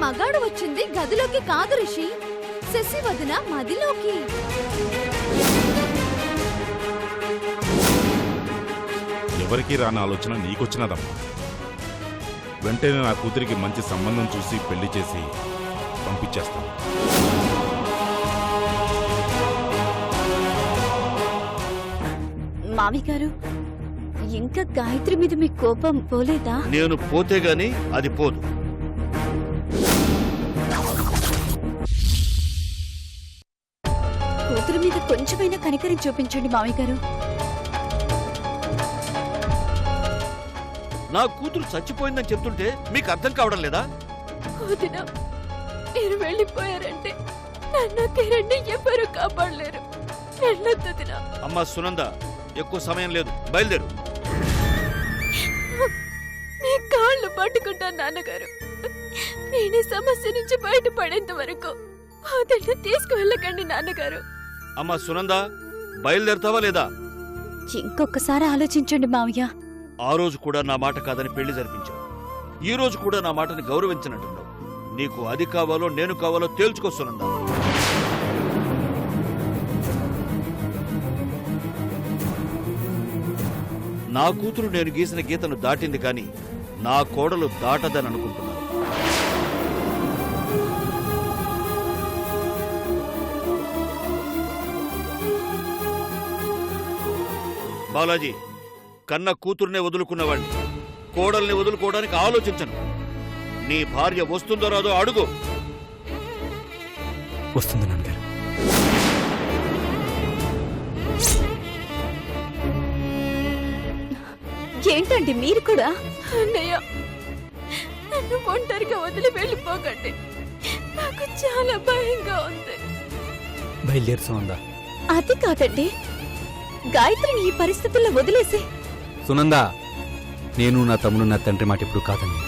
మగాడు వచ్చింది గదిలోకి కాదు రిషి, శశి వదిన మదిలోకి. ఎవరికీ రాని ఆలోచన నీకొచ్చినదమ్మా. వెంటనే నా కూతురికి మంచి సంబంధం చూసి పెళ్లి చేసి పంపించేస్తాను. మామి గారు, ఇంకా గాయత్రి మీద మీ కోపం పోలేదా? నేను పోతే గాని అది పోదు. కూతురు మీద కొంచెమైనా కనికరం చూపించండి మామి గారు. నా కూతురు చచ్చిపోయిందని చెప్తుంటే మీకు అర్థం కావడం లేదా? వదినా, మీరు వెళ్ళిపోయారంటే నన్ను కిరణ్ని ఎవరు కాపాడలేరు. వెళ్ళొద్దునా. అమ్మా సునంద, ఎక్కువ సమయం లేదు, బయలుదేరు. మీ కాళ్ళు పట్టుకుంటాను నాన్నగారు. నేను ఈ సమస్య నుంచి బయటపడేంత వరకు అతన్ని తీసుకువెళ్ళకండి నాన్నగారు. అమ్మా సునంద, బయలుదేరుతావా లేదా? ఇంకొకసారి ఆలోచించండి మావయ్య. ఆ రోజు కూడా నా మాట కాదని పెళ్లి జరిపించావు. ఈ రోజు కూడా నా మాటని గౌరవించనంటున్నావు. నీకు అది కావాలో నేను కావాలో తేల్చుకో సునంద. నా కూతురు నేను గీసిన గీతను దాటింది కానీ నా కోడలు దాటదని అనుకుంటున్నాను. బాలాజీ, కన్న కూతుర్నే వదులుకున్నవాడిని, కోడల్ని వదులుకోవడానికి ఆలోచించను. నీ భార్య వస్తుందో రాదో అడుగు. వస్తుంది నాన్నగారు. ఏంటండి మీరు కూడా? అన్నయ్య, నన్ను ఒంటరిగా వదిలి వెళ్ళిపోకండి. నాకు చాలా భయంగా ఉంది. బయలుదేరుతా ఉందా? అది కాదండి, గాయత్రిని ఈ పరిస్థితుల్లో వదిలేసి. సునందా, నేను నా తమ్ముడు నా తండ్రి మాట ఇప్పుడు కాదని.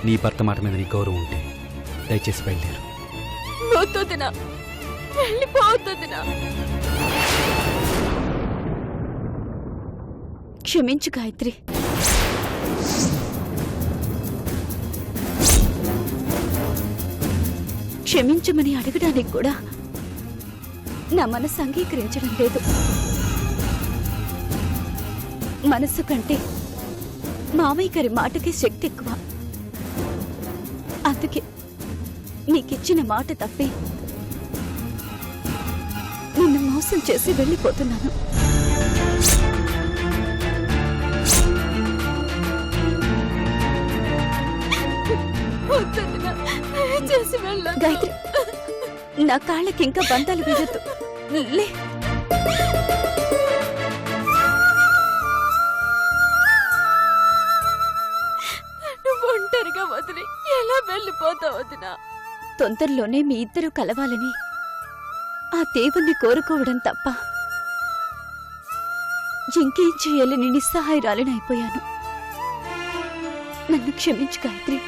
నీ భర్త మాట మీద నీ గౌరవం ఉంటే దయచేసి బయలుదేరు. వద్దుదినా, వెళ్ళిపోవద్దుదినా. క్షమించు గాయత్రి. క్షమించమని అడగడానికి కూడా నా మనసు అంగీకరించడం లేదు. మనసు కంటే మామయ్య గారి మాటకి శక్తి ఎక్కువ. అందుకే నీకిచ్చిన మాట తప్పి నిన్ను మోసం చేసి వెళ్ళిపోతున్నాను. గాయత్రి, నా కాళ్ళకి ఇంకా బంధాలు వేయొద్దు. లే. ఒంటరిగా వదిలి ఎలా వెళ్ళిపోతావు వదినా? తొందరలోనే మీ ఇద్దరు కలవాలని ఆ దేవుణ్ణి కోరుకోవడం తప్ప ఇంకేం చేయాలని నిస్సహాయురాలిని అయిపోయాను. నన్ను క్షమించు గాయత్రి.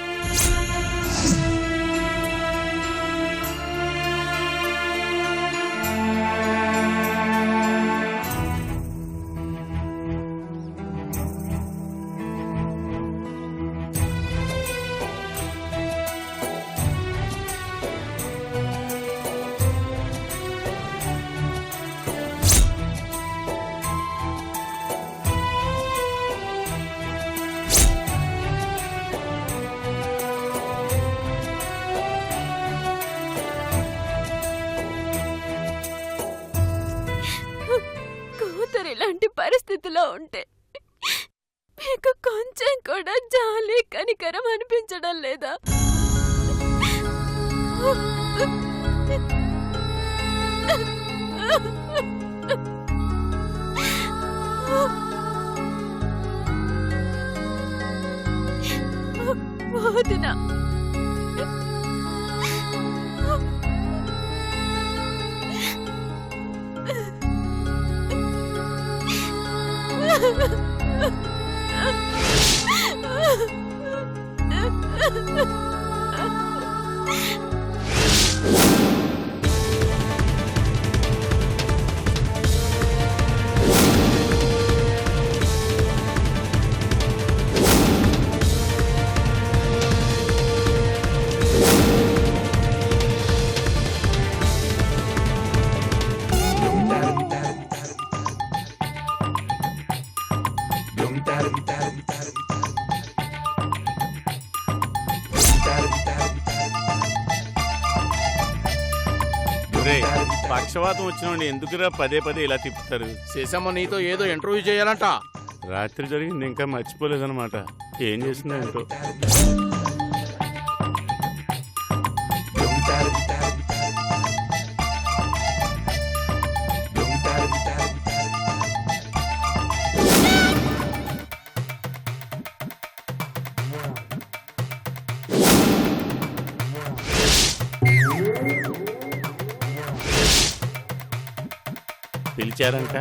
ఇలాంటి పరిస్థితిలో ఉంటే మీకు కొంచెం కూడా జాలి కనికరం అనిపించడం లేదా? వదినా, ఒరేయ్, పక్షవాతం వచ్చినోడిని ఎందుకురా పదే పదే ఇలా తిప్పుతారు? శేషమ్మ నీతో ఏదో ఇంటర్వ్యూ చేయాలంట. రాత్రి జరిగింది ఇంకా మర్చిపోలేదన్నమాట. ఏం చేసిందో ఏంటో. పిలిచారంట.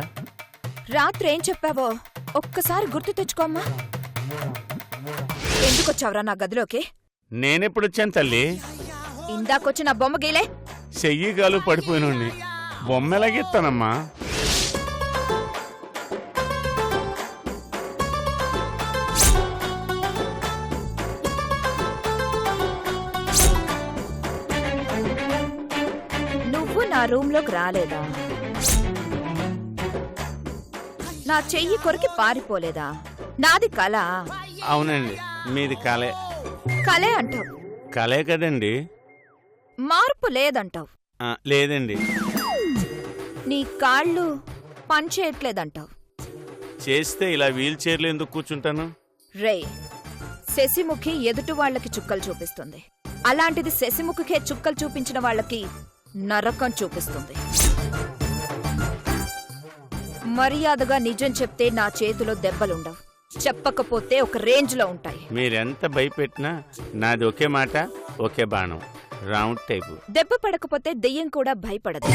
రాత్రి ఏం చెప్పావో ఒక్కసారి గుర్తు తెచ్చుకోమ్మా. ఎందుకొచ్చావురా నా గదిలోకి? నేనెప్పుడొచ్చాను తల్లి? ఇందాకొచ్చి నా బొమ్మ గీలే. చెయ్యి గాలు పడిపోయినోడిని బొమ్మ ఎలాగెత్తానమ్మా? నువ్వు నా రూంలోకి రాలేదా? నా చెయ్యి కొరికి పారిపోలేదా? నాది కళ. అవునండి, మీది కలే. కలే అంటావు, కలే కదండి. మార్పు లేదంటావు. లేదండి. నీ కాళ్ళు పనిచేయట్లేదంటావు. చేస్తే ఇలా వీల్ చైర్లో ఎందుకు కూర్చుంటాను? రే, శశిముఖి ఎదుటి వాళ్ళకి చుక్కలు చూపిస్తుంది. అలాంటిది శశిముఖికే చుక్కలు చూపించిన వాళ్ళకి నరకం చూపిస్తుంది. మర్యాదగా నిజం చెప్తే నా చేతిలో దెబ్బలుండవు, చెప్పకపోతే ఒక రేంజ్లో ఉంటాయి. మీరెంత భయపెట్టినా నాది ఒకే మాట, ఒకే బాణం, రౌండ్ టైపు. దెబ్బ పడకపోతే దెయ్యం కూడా భయపడదు.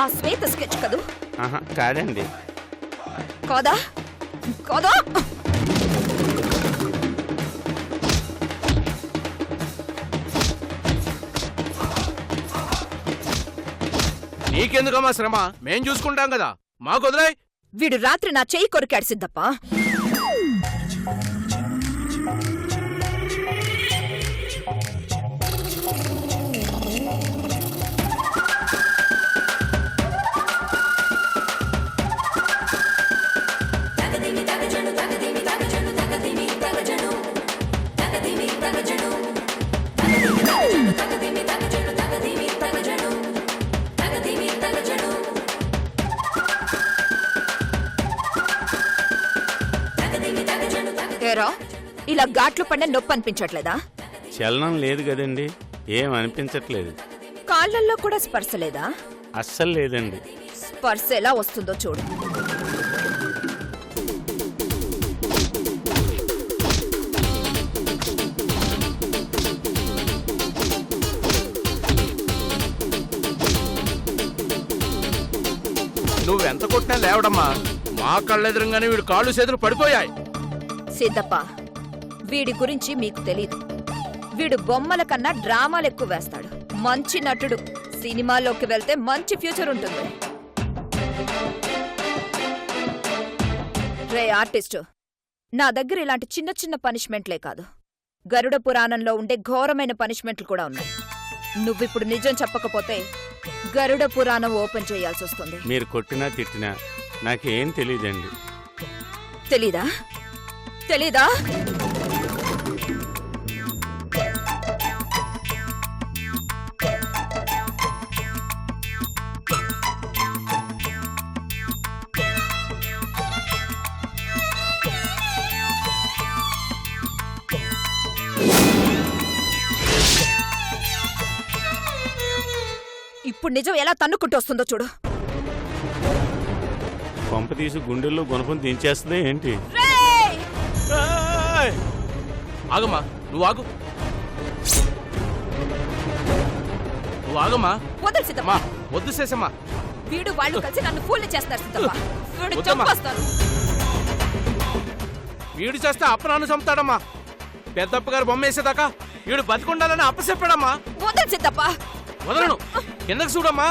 ఆ శ్వేత స్కెచ్ కదూ? కాదండి. కాదా? కాదా? నీకెందుకమ్మా శ్రమ? మేం చూసుకుంటాం కదా, మాకు వదిలేయ్. వీడు రాత్రి నా చెయ్యి కొరికాడు సిద్ధప్ప. ఇలా ఘాట్లు పడిన నొప్పి అనిపించట్లేదా? చలనం లేదు కదండి, ఏం అనిపించట్లేదు. కాళ్ళల్లో కూడా స్పర్శ లేదా? అస్సలు లేదండి. స్పర్శ ఎలా వస్తుందో చూడు. నువ్వెంత కొట్టినా లేవడమ్మా. మా కళ్ళెదురుగానే వీడు కాళ్ళు చేతులు పడిపోయాయి. సిద్ధప్ప, వీడి గురించి మీకు తెలీదు. వీడు బొమ్మల కన్నా డ్రామాలు ఎక్కువ వేస్తాడు. మంచి నటుడు. సినిమాలోకి వెళ్తే మంచి ఫ్యూచర్ ఉంటుంది. రే ఆర్టిస్టు, నా దగ్గర ఇలాంటి చిన్న చిన్న పనిష్మెంట్లే కాదు, గరుడ పురాణంలో ఉండే ఘోరమైన పనిష్మెంట్లు కూడా ఉన్నాయి. నువ్విప్పుడు నిజం చెప్పకపోతే గరుడ పురాణం ఓపెన్ చేయాల్సి వస్తుంది. మీరు కొట్టినా తిట్టినా నాకేం తెలీదండి. తెలీదా? తెలీదా? ఇప్పుడు నిజం ఎలా తన్నుకుంటూ వస్తుందో చూడు. కొంప తీసి గుండెల్లో గుణపం దించేస్తుందే ఏంటి? ఆగమ్మా, నువ్వు ఆగు. నువ్వు ఆగమ్మా. వదలు సిద్ధమ్మా. వద్దు శేషమ్మా. వీడు వాళ్ళు కలిసి నన్ను ఫూల్ని చేస్తారు సిద్ధమ్మా. వీడు వద్దమ్మా. చంపేస్తాను. వీడు చేస్తే అప్పనాన్ని చంపుతాడమ్మా. పెద్దప్ప గారు బొమ్మ వేసేదాకా వీడు బతికుండాలని అప్పచెప్పాడమ్మా. వదలు సిద్ధప్ప. వదలను. కిందకు చూడమ్మా.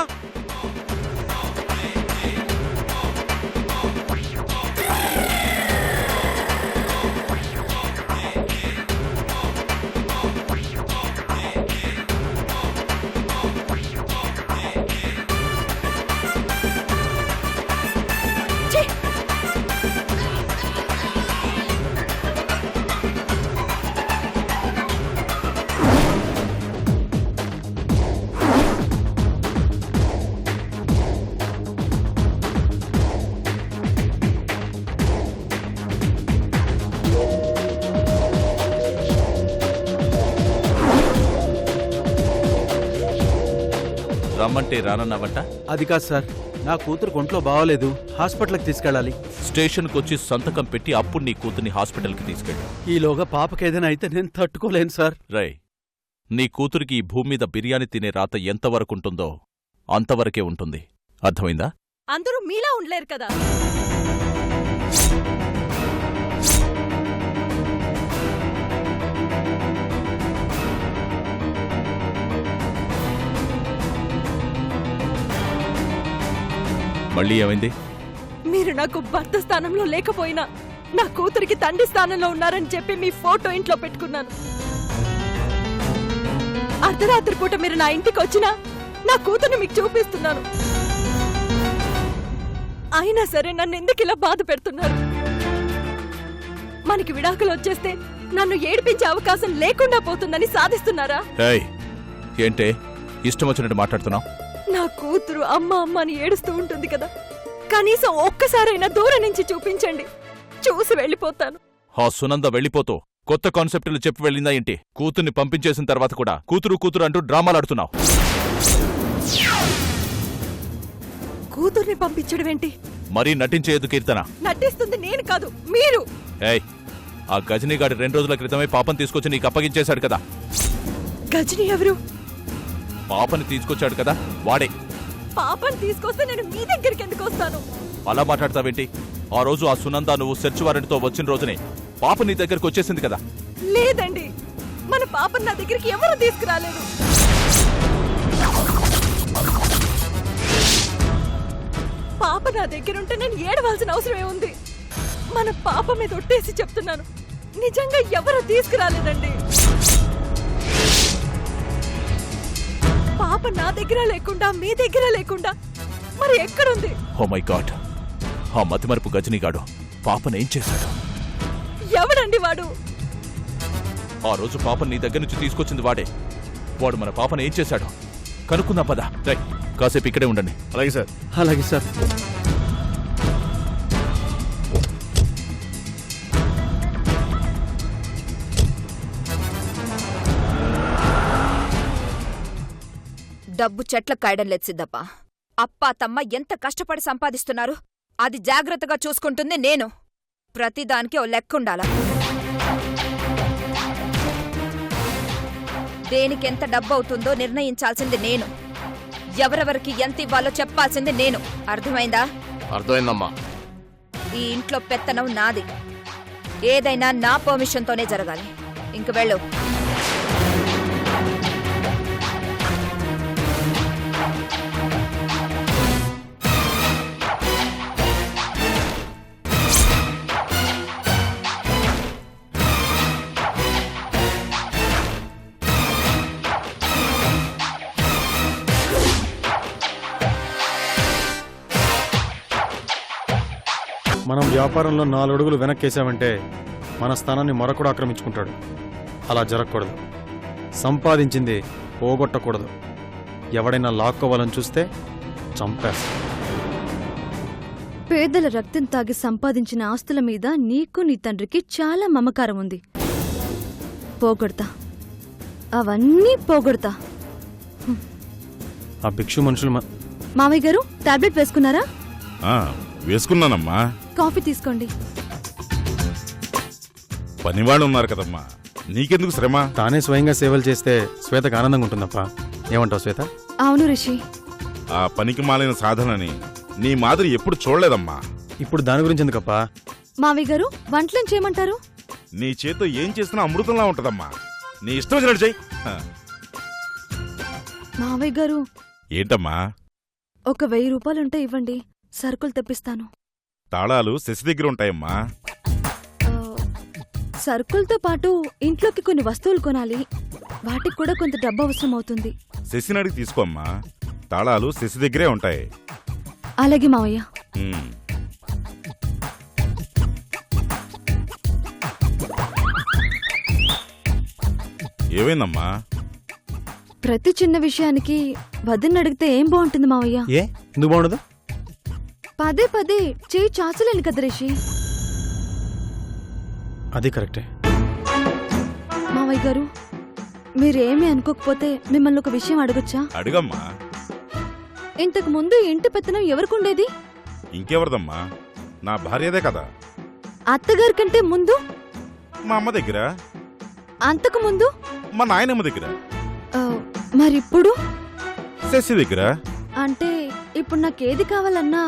రమ్మంటే రానన్నావంట. అది కాదు సార్, నా కూతురు ఒంట్లో బాగోలేదు, హాస్పిటల్కి తీసుకెళ్ళాలి. స్టేషన్కి వచ్చి సంతకం పెట్టి అప్పుడు నీ కూతుర్ని హాస్పిటల్కి తీసుకెళ్ళు. ఈలోగా పాపకేదైనా అయితే నేను తట్టుకోలేను సార్. రై, నీ కూతురికి ఈ భూమి మీద బిర్యానీ తినే రాత ఎంతవరకుంటుందో అంతవరకే ఉంటుంది. అర్థమైందా? అందరూ మీలా ఉండలేరు కదా. మళ్ళీ ఏమైంది? మీరు నాకు భర్త స్థానంలో లేకపోయినా నా కూతురికి తండ్రి స్థానంలో ఉన్నారని చెప్పి మీ ఫోటో ఇంట్లో పెట్టుకున్నాను. అర్ధరాత్రి పూట మీరు నా ఇంటికి వచ్చినా నా కూతుర్ని మీకు చూపిస్తున్నాను. అయినా సరే నన్ను ఎందుకు ఇలా బాధ పెడుతున్నారు? మనకి విడాకులు వచ్చేస్తే నన్ను ఏడిపించే అవకాశం లేకుండా పోతుందని సాధిస్తున్నారా? ఏయ్, ఏంటే ఇష్టం వచ్చినట్టు మాట్లాడుతున్నావు? నా కూతురు అమ్మ అమ్మ అని ఏడుస్తూ ఉంటుంది కదా, కనీసం ఒక్కసారైనా దూరం నుంచి చూపించండి, చూసి వెళ్ళిపోతాను. ఆ సునంద వెళ్ళిపోతూ కొత్త కాన్సెప్టులు చెప్పి వెళ్ళిందా ఏంటి? కూతుర్ని పంపించేసిన తర్వాత కూడా కూతురు కూతురు అంటూ డ్రామాలాడుతున్నావు. కూతుర్ని పంపించడం ఏంటి? మరీ నటించేయదు కీర్తన. నటిస్తుంది నేను కాదు, మీరు. ఏయ్, ఆ గజనీగాడి 2 రోజుల క్రితమే పాపని తీసుకొచ్చి నీకు అప్పగించేశాడు కదా. గజని ఎవరు? పాపని తీసుకొచ్చాడు కదా, వాడే. పాపని తీసుకొస్తే నేను మీ దగ్గరికి ఎందుకు వస్తాను? అలా మాట్లాడతావేంటి? ఆ రోజు ఆ సునంద నువ్వు సెర్చ్ వారెంట్తో వచ్చిన రోజునే పాప నీ దగ్గరకు వచ్చేసింది కదా. లేదండి, మన పాపని నా దగ్గరికి ఎవరు తీసుకురాలేదు. పాప నా దగ్గరుంటే నేను ఏడవలసిన అవసరం ఏముంది? మన పాప మీద ఒట్టేసి చెప్తున్నాను, నిజంగా ఎవరు తీసుకురాలేదండి. పాప నా దగ్గర లేకుండా మీ దగ్గర లేకుండా మరి ఎక్కడుంది? ఓ మై గాడ్, ఆ మతిమరుపు గజనీగాడు పాపనేం చేశాడు? ఎవడండి వాడు? ఆ రోజు పాపని నీ దగ్గర నుంచి తీసుకొచ్చింది వాడే. వాడు మన పాపను ఏం చేశాడు కనుక్కుందాం పద. రై, కాసేపు ఇక్కడే ఉండండి. అలాగే సార్. అలాగే సార్. డబ్బు చెట్ల కాయడం లేదు సిద్ధప్ప. అప్పా తమ్మ ఎంత కష్టపడి సంపాదిస్తున్నారు, అది జాగ్రత్తగా చూసుకుంటుంది నేను. ప్రతిదానికి ఓ లెక్కుండాలా. దేనికెంత డబ్బు అవుతుందో నిర్ణయించాల్సింది నేను. ఎవరెవరికి ఎంత ఇవ్వాలో చెప్పాల్సింది నేను. అర్థమైందా? అర్థమైందమ్మా. ఈ ఇంట్లో పెత్తనం నాది. ఏదైనా నా పర్మిషన్తోనే జరగాలి. ఇంక వెళ్ళు. మనం వ్యాపారంలో 4 అడుగులు వెనక్కేసామంటే మన స్థానాన్ని మరొకడు ఆక్రమించుకుంటాడు. అలా జరగకూడదు. సంపాదించింది పోగొట్టకూడదు. ఎవడైనా లాక్కోవాలని చూస్తే చంపేస్తా. పేదల రక్తం తాగి సంపాదించిన ఆస్తుల మీద నీకు నీ తండ్రికి చాలా మమకారం ఉంది. పోగొడతా, అవన్నీ పోగొడతా. ఆ భిక్షు మనుషులు మావయ్య గారు టాబ్లెట్ వేసుకున్నారా? వేసుకున్నానమ్మా. కాఫీ తీసుకోండి. పనివాళ్ళు ఉన్నారు కదమ్మా, నీకెందుకు శ్రమ? తానే స్వయంగా సేవలు చేస్తే శ్వేతకు ఆనందంగా ఉంటుందప్ప. ఏమంటావు శ్వేత? అవును రిషి. ఆ పనికి మాలిన సాధనని నీ మాదిరి ఎప్పుడు చూడలేదమ్మా. ఇప్పుడు దాని గురించి ఎందుకప్పా? మావయ్య గారు వంటలేం చేయమంటారు? నీ చేతో ఏం చేసినా అమృతంలా ఉంటదమ్మా. నీ ఇష్టం వచ్చినట్టు చెయ్యి. మావయ్య గారు, ఏంటమ్మా? ఒక 1000 రూపాయలుంటే ఇవ్వండి, సరుకులు తెప్పిస్తాను. తాళాలు శశి దగ్గర ఉంటాయమ్మా. సరుకులతో పాటు ఇంట్లోకి కొన్ని వస్తువులు కొనాలి. వాటికి కూడా కొంత డబ్బు అవసరం అవుతుంది. శశిని అడిగి తీసుకోమ్మా. తాళాలు శశి దగ్గరే ఉంటాయి. అలాగే మావయ్య. ఏమైందమ్మా? ప్రతి చిన్న విషయానికి వదిన అడిగితే ఏం బాగుంటుంది మావయ్య? ఏ ఎందుకు బాగుండదు? పదే పదే చేయి చాచలేను కదా రిషి. అది కరెక్టే. మావయ్య గారు, మీరేమీ అనుకోకపోతే మిమ్మల్ని ఒక విషయం అడగొచ్చా? అడుగమ్మా. ఇంతకు ముందు ఈ ఇంటి పెత్తనం ఎవరికుండేది? ఇంకెవరిదమ్మా, నా భార్యదే కదా. అత్తగారి కంటే ముందు? మా అమ్మ దగ్గర, అంతకు ముందు? మా నాయనమ్మ దగ్గర, ఆ, మరిప్పుడు? శశి దగ్గర. అంటే ఇప్పుడు నాకేది కావాలన్నా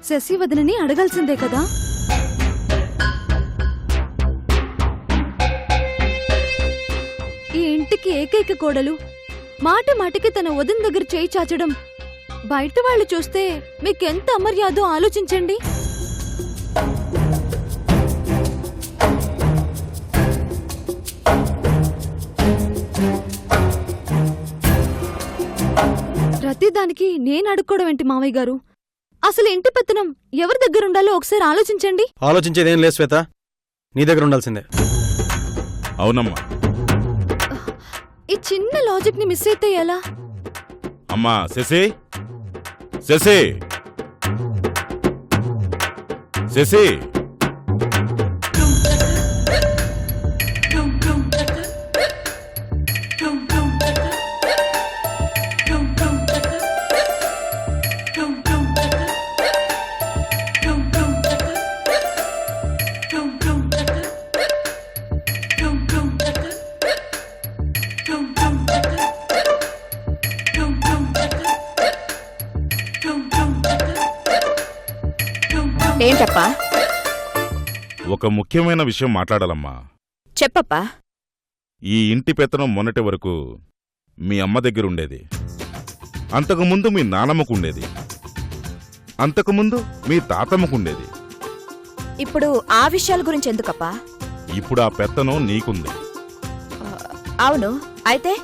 శశి వదినని అడగాల్సిందే కదా? ఈ ఇంటికి ఏకైక కోడలు మాట మాటికి తన వదిన దగ్గర చేయి చాచడం బయట వాళ్ళు చూస్తే మీకెంత అమర్యాదో ఆలోచించండి. ప్రతిదానికి నేను అడుక్కోవడం ఏంటి మావయ్య గారు? అసలు ఇంటి పెత్తనం ఎవరి దగ్గర ఉండాలో ఒకసారి ఆలోచించండి. ఆలోచించేదేం లేదు శ్వేత, నీ దగ్గర ఉండాల్సిందే. అవునమ్మా. ఈ చిన్న లాజిక్ ని మిస్ అయితే ఎలా? అమ్మా శశి, శశి, శశి. ఏంటప్పా? ఒక ముఖ్యమైన విషయం మాట్లాడాలమ్మా. చెప్పప్పా. ఈ ఇంటి పెత్తనం మొన్నటి వరకు మీ అమ్మ దగ్గరుండేది, అంతకుముందు మీ నానమ్మకుండేది, అంతకుముందు మీ తాతమ్మకుండేది. ఇప్పుడు ఆ విషయాల గురించి ఎందుకప్పా? ఇప్పుడు ఆ పెత్తనం నీకుంది. అవును, అయితే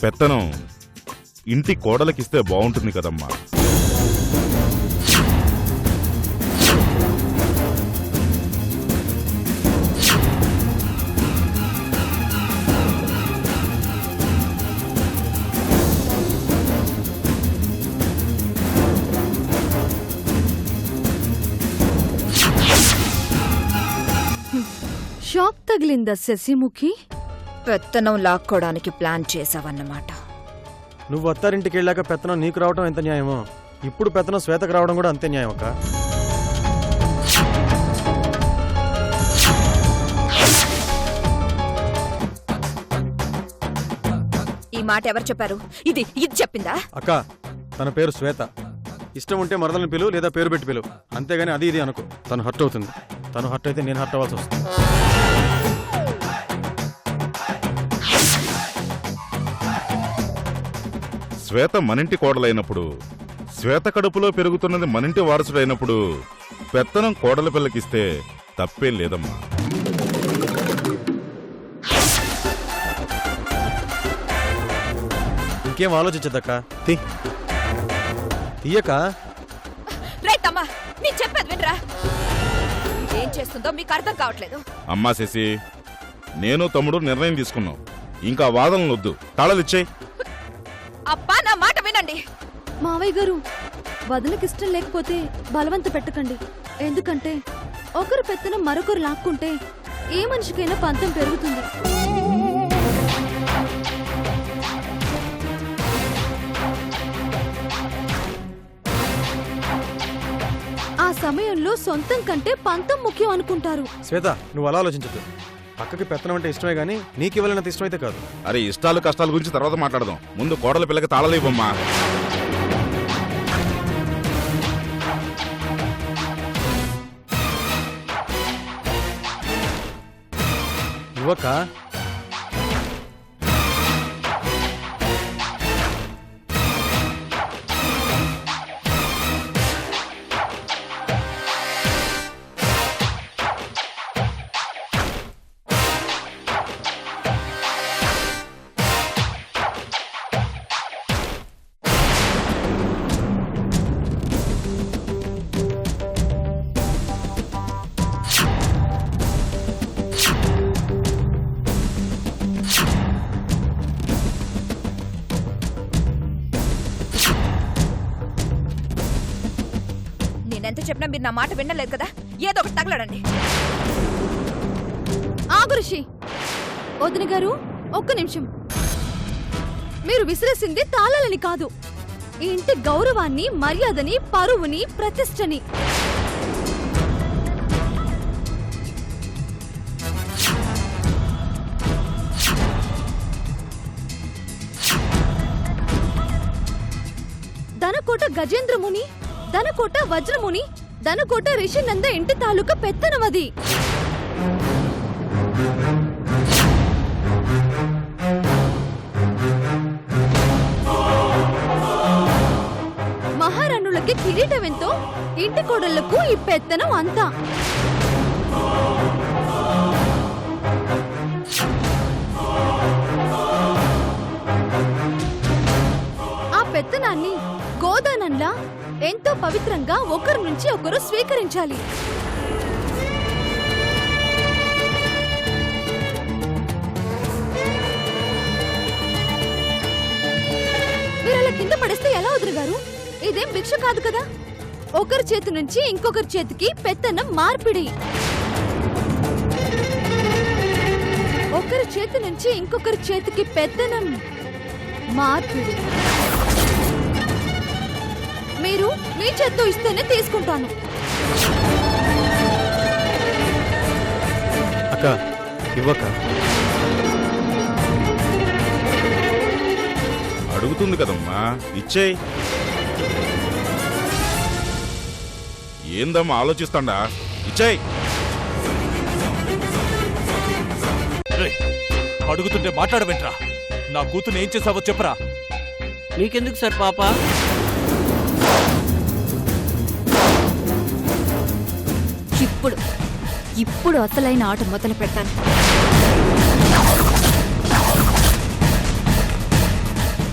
పెత్తనం ఇంటి కోడలకిస్తే బావుంటుంది కదమ్మా. షాక్ తగిలిందా శశిముఖి? పెత్తనం లాక్కోడానికి ప్లాన్ చేశావన్నమాట. నువ్వు అత్తారింటికి వెళ్ళాక పెత్తనం నీకు రావడం ఎంత న్యాయమో, ఇప్పుడు పెత్తనం శ్వేతకు రావడం కూడా అంతే న్యాయం అక్క. ఈ మాట ఎవరు చెప్పారు? ఇది ఇది చెప్పిందా? అక్క, తన పేరు శ్వేత. ఇష్టం ఉంటే మరదలను పిలువు, లేదా పేరు పెట్టి పిలువు, అంతేగాని అది ఇది అనుకో. తను హర్ట్ అవుతుంది. తను హర్ట్ అయితే నేను హర్ట్ అవ్వాల్సి వస్తుంది. శ్వేత మనింటి కోడలైనప్పుడు, శ్వేత కడుపులో పెరుగుతున్నది మనింటి వారసుడైనప్పుడు పెత్తనం కోడల పిల్లకిస్తే తప్పేం లేదమ్మా. ఇంకేం ఆలోచించద్దక్క, తీయక. రైతమ్మా, నీ చెప్పేది వినరా? ఏం చేస్తుందో మీకు అర్థం కావట్లేదు. అమ్మా శశి, నేను తమ్ముడు నిర్ణయం తీసుకున్నాం. ఇంకా వాదనలు వద్దు, తాళలిచ్చేయి. అప్పా, నా మాట వినండి. మావయ్య గారు, వదినకిష్టం లేకపోతే బలవంత పెట్టకండి. ఎందుకంటే ఒకరు పెత్తనం మరొకరు లాక్కుంటే ఏ మనిషికైనా పంతం పెరుగుతుంది. ఆ సమయంలో సొంతం కంటే పంతం ముఖ్యం అనుకుంటారు. శ్వేత, నువ్వు అలా ఆలోచించద్దు. అక్కకి పెత్తనం అంటే ఇష్టమే గానీ నీకు ఇవ్వాలన్నంత ఇష్టమైతే కాదు. అరే, ఇష్టాలు కష్టాల గురించి తర్వాత మాట్లాడదాం. ముందు కోడల పిల్లకి తాళలేవమ్మా. ఇవ్వక. నేనెంత చెప్పినా మీరు నా మాట వినలేదు కదా. ఏదో ఒకటి తగలడండి. ఆగు ఋషి. వదిన గారు, ఒక్క నిమిషం. మీరు విసిరేసింది తాళాలని కాదు, ఈ ఇంటి గౌరవాన్ని, మర్యాదని, పరువుని, ప్రతిష్టని. దనకోట గజేంద్రముని, దనకోట వజ్రముని, దనకోట రిషినంద ఇంటి తాలూకా పెత్తనమది. మహారాణులకి కిరీటమెంతో ఇంటి కోడళ్లకు ఈ పెత్తనం అంతా. ఆ పెత్తనాన్ని గోదానంలా ఎంతో పవిత్రంగా ఒకరి నుంచి ఒకరు స్వీకరించాలి. మీరు అలా కింద పడేస్తే ఎలా వదిలిగారు? ఇదేం భిక్ష కాదు కదా. ఒకరి చేతి నుంచి ఇంకొకరి చేతికి పెత్తనం మార్పిడి. ఒకరి చేతి నుంచి ఇంకొకరి చేతికి పెత్తనం మార్పిడి. మీరు మీ చేత్తో ఇస్తేనే తీసుకుంటాను. అక్క ఇవ్వక. అడుగుతుంది కదమ్మా, ఇచ్చేయ్. ఏందమ్మా ఆలోచిస్తాండా? ఇచ్చేయ్. అడుగుతుంటే మాట్లాడవేంట్రా? నా కూతురు ఏం చేసావో చెప్పరా. నీకెందుకు సార్ పాప? ఇప్పుడు అసలైన ఆట మొదలు పెడతాను.